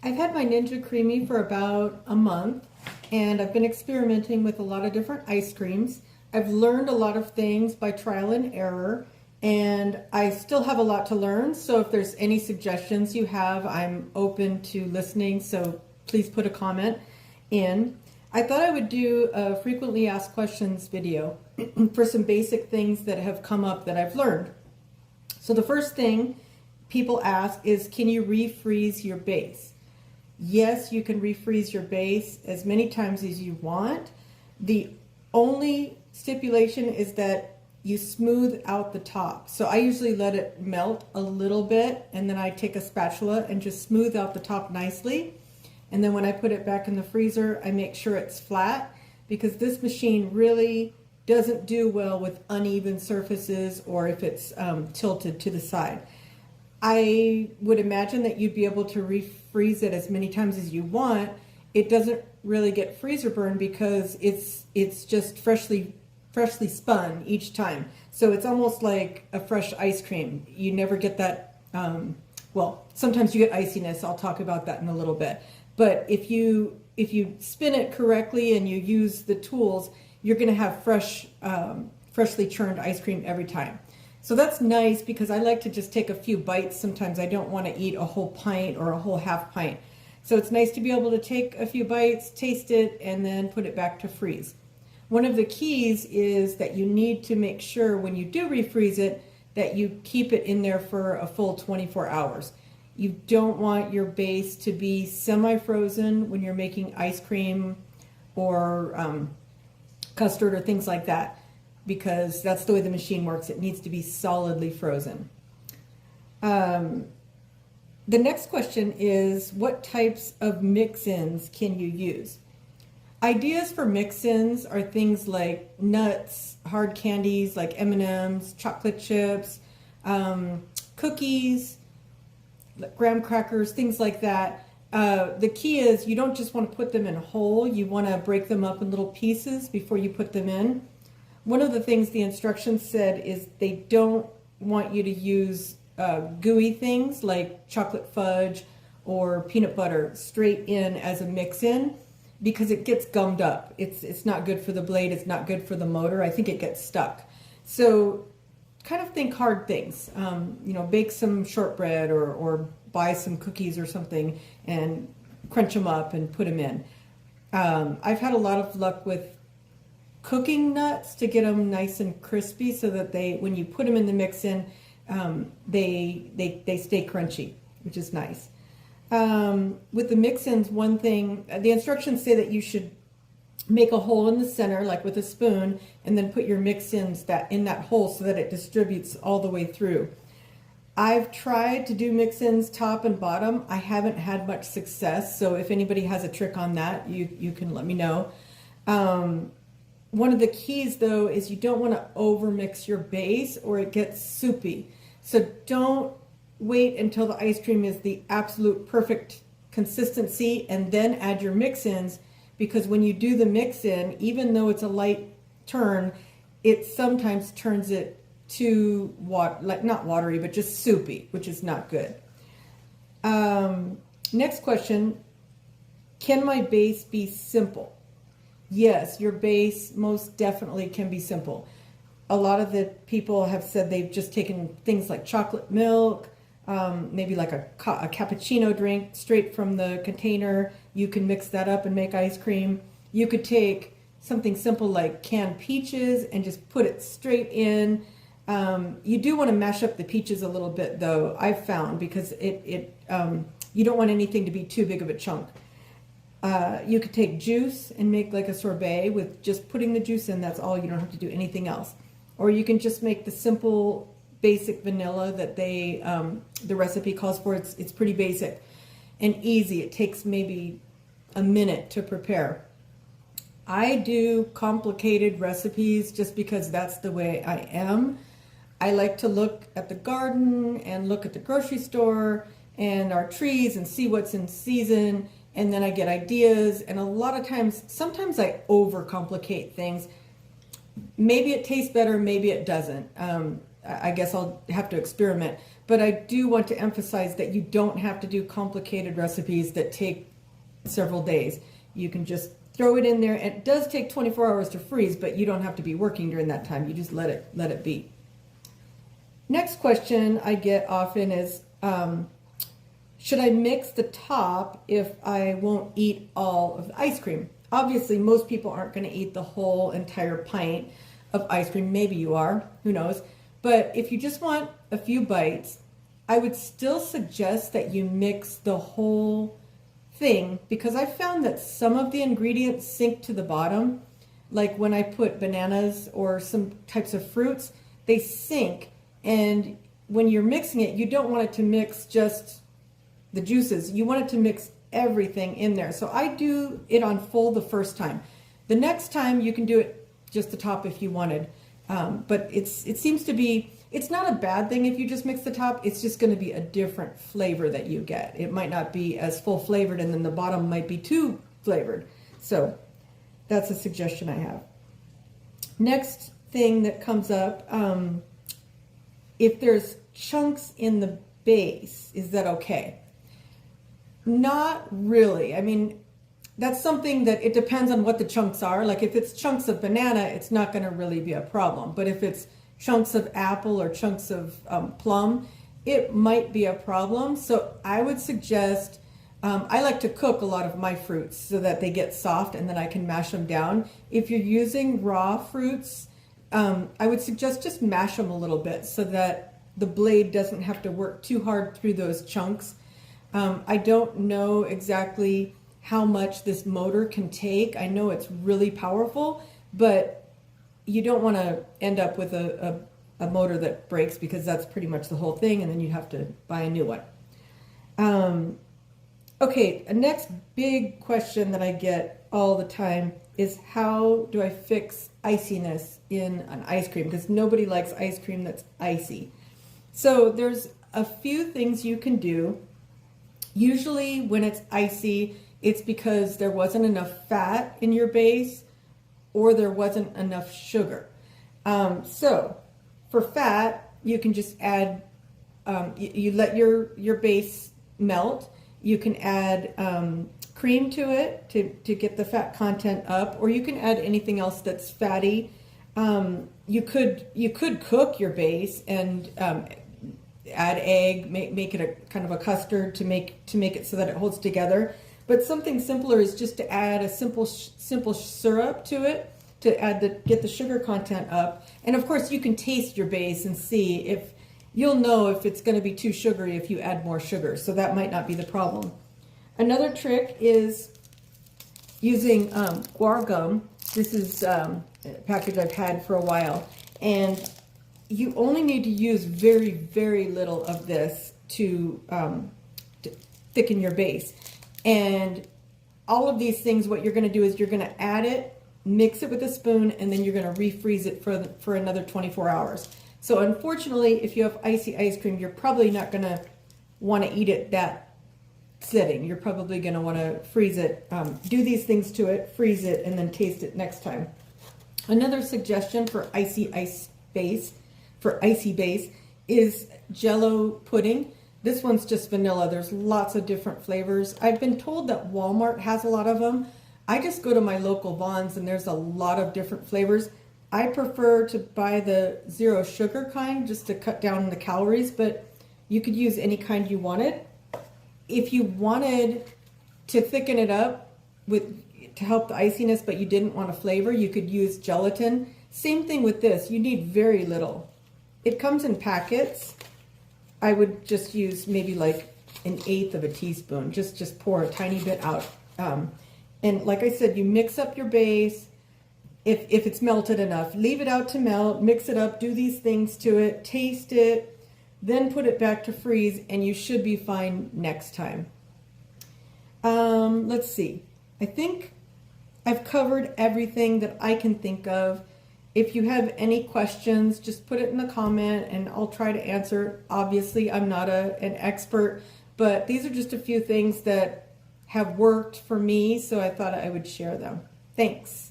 I've had my Ninja CREAMi for about a month, and I've been experimenting with a lot of different ice creams. I've learned a lot of things by trial and error, and I still have a lot to learn. So if there's any suggestions you have, I'm open to listening, so please put a comment in. I thought I would do a frequently asked questions video for some basic things that have come up that I've learned. So the first thing people ask is, can you refreeze your base? Yes, you can refreeze your base as many times as you want. The only stipulation is that you smooth out the top. So I usually let it melt a little bit, and then I take a spatula and just smooth out the top nicely. And then when I put it back in the freezer, I make sure it's flat, because this machine really doesn't do well with uneven surfaces or if it's tilted to the side. I would imagine that you'd be able to refreeze it as many times as you want. It doesn't really get freezer burn because it's just freshly spun each time. So it's almost like a fresh ice cream. You never get that, well, sometimes you get iciness. I'll talk about that in a little bit. But if you spin it correctly and you use the tools, you're going to have freshly churned ice cream every time. So that's nice, because I like to just take a few bites. Sometimes I don't want to eat a whole pint or a whole half pint. So it's nice to be able to take a few bites, taste it, and then put it back to freeze. One of the keys is that you need to make sure when you do refreeze it that you keep it in there for a full 24 hours. You don't want your base to be semi-frozen when you're making ice cream or custard or things like that, because that's the way the machine works. It needs to be solidly frozen. The next question is, what types of mix-ins can you use? Ideas for mix-ins are things like nuts, hard candies like M&Ms, chocolate chips, cookies, graham crackers, things like that. The key is you don't just want to put them in whole. You want to break them up in little pieces before you put them in. One of the things the instructions said is they don't want you to use gooey things like chocolate fudge or peanut butter straight in as a mix-in, because it gets gummed up. It's not good for the blade. It's not good for the motor. I think it gets stuck. So kind of think hard things. Bake some shortbread or buy some cookies or something and crunch them up and put them in. I've had a lot of luck with cooking nuts to get them nice and crispy, so that when you put them in the mix-in, they stay crunchy, which is nice. With the mix-ins, one thing, the instructions say that you should make a hole in the center, like with a spoon, and then put your mix-ins in that hole so that it distributes all the way through. I've tried to do mix-ins top and bottom. I haven't had much success, so if anybody has a trick on that, you can let me know. One of the keys, though, is you don't want to overmix your base or it gets soupy. So don't wait until the ice cream is the absolute perfect consistency and then add your mix-ins, because when you do the mix-in, even though it's a light turn, it sometimes turns it too not watery, but just soupy, which is not good. Next question, can my base be simple? Yes, your base most definitely can be simple. A lot of the people have said they've just taken things like chocolate milk, maybe like a cappuccino drink straight from the container. You can mix that up and make ice cream. You could take something simple like canned peaches and just put it straight in. You do want to mash up the peaches a little bit, though, I've found, because you don't want anything to be too big of a chunk. You could take juice and make like a sorbet with just putting the juice in. That's all. You don't have to do anything else. Or you can just make the simple basic vanilla that the recipe calls for. It's pretty basic and easy. It takes maybe a minute to prepare. I do complicated recipes just because that's the way I am. I like to look at the garden and look at the grocery store and our trees and see what's in season, and then I get ideas, and a lot of times, sometimes I overcomplicate things. Maybe it tastes better, maybe it doesn't. I guess I'll have to experiment. But I do want to emphasize that you don't have to do complicated recipes that take several days. You can just throw it in there. It does take 24 hours to freeze, but you don't have to be working during that time. You just let it be. Next question I get often is, should I mix the top if I won't eat all of the ice cream? Obviously, most people aren't going to eat the whole entire pint of ice cream. Maybe you are, who knows? But if you just want a few bites, I would still suggest that you mix the whole thing, because I found that some of the ingredients sink to the bottom. Like when I put bananas or some types of fruits, they sink. And when you're mixing it, you don't want it to mix just the juices. You want it to mix everything in there. So I do it on full the first time. The next time you can do it just the top if you wanted. But it seems to be, it's not a bad thing if you just mix the top. It's just going to be a different flavor that you get. It might not be as full flavored, and then the bottom might be too flavored. So that's a suggestion I have. Next thing that comes up, if there's chunks in the base, is that okay? Not really. I mean, that's something that it depends on what the chunks are. Like if it's chunks of banana, it's not going to really be a problem. But if it's chunks of apple or chunks of plum, it might be a problem. So I would suggest, I like to cook a lot of my fruits so that they get soft and then I can mash them down. If you're using raw fruits, I would suggest just mash them a little bit so that the blade doesn't have to work too hard through those chunks. I don't know exactly how much this motor can take. I know it's really powerful, but you don't want to end up with a motor that breaks, because that's pretty much the whole thing, and then you have to buy a new one. Okay, a next big question that I get all the time is, how do I fix iciness in an ice cream? Because nobody likes ice cream that's icy. So there's a few things you can do. Usually when it's icy, it's because there wasn't enough fat in your base or there wasn't enough sugar. So for fat, you can just add, you let your base melt. You can add cream to it to get the fat content up, or you can add anything else that's fatty. You could cook your base and add egg, make it a kind of a custard to make it so that it holds together. But something simpler is just to add a simple syrup to it to get the sugar content up. And of course, you can taste your base and see if you'll know if it's going to be too sugary if you add more sugar. So that might not be the problem. Another trick is using guar gum. This is a package I've had for a while, and you only need to use very, very little of this to thicken your base. And all of these things, what you're going to do is you're going to add it, mix it with a spoon, and then you're going to refreeze it for another 24 hours. So unfortunately, if you have icy ice cream, you're probably not going to want to eat it that setting. You're probably going to want to freeze it, do these things to it, freeze it, and then taste it next time. Another suggestion for icy base is Jell-O pudding. This one's just vanilla. There's lots of different flavors. I've been told that Walmart has a lot of them. I just go to my local Vons and there's a lot of different flavors. I prefer to buy the zero sugar kind just to cut down the calories, but you could use any kind you wanted. If you wanted to thicken it up to help the iciness, but you didn't want a flavor, you could use gelatin. Same thing with this. You need very little. It comes in packets. I would just use maybe like 1/8 of a teaspoon. Just pour a tiny bit out. And like I said, you mix up your base. If it's melted enough, leave it out to melt, mix it up, do these things to it, taste it, then put it back to freeze, and you should be fine next time. Let's see. I think I've covered everything that I can think of. If you have any questions, just put it in the comment and I'll try to answer. Obviously, I'm not an expert, but these are just a few things that have worked for me, so I thought I would share them. Thanks.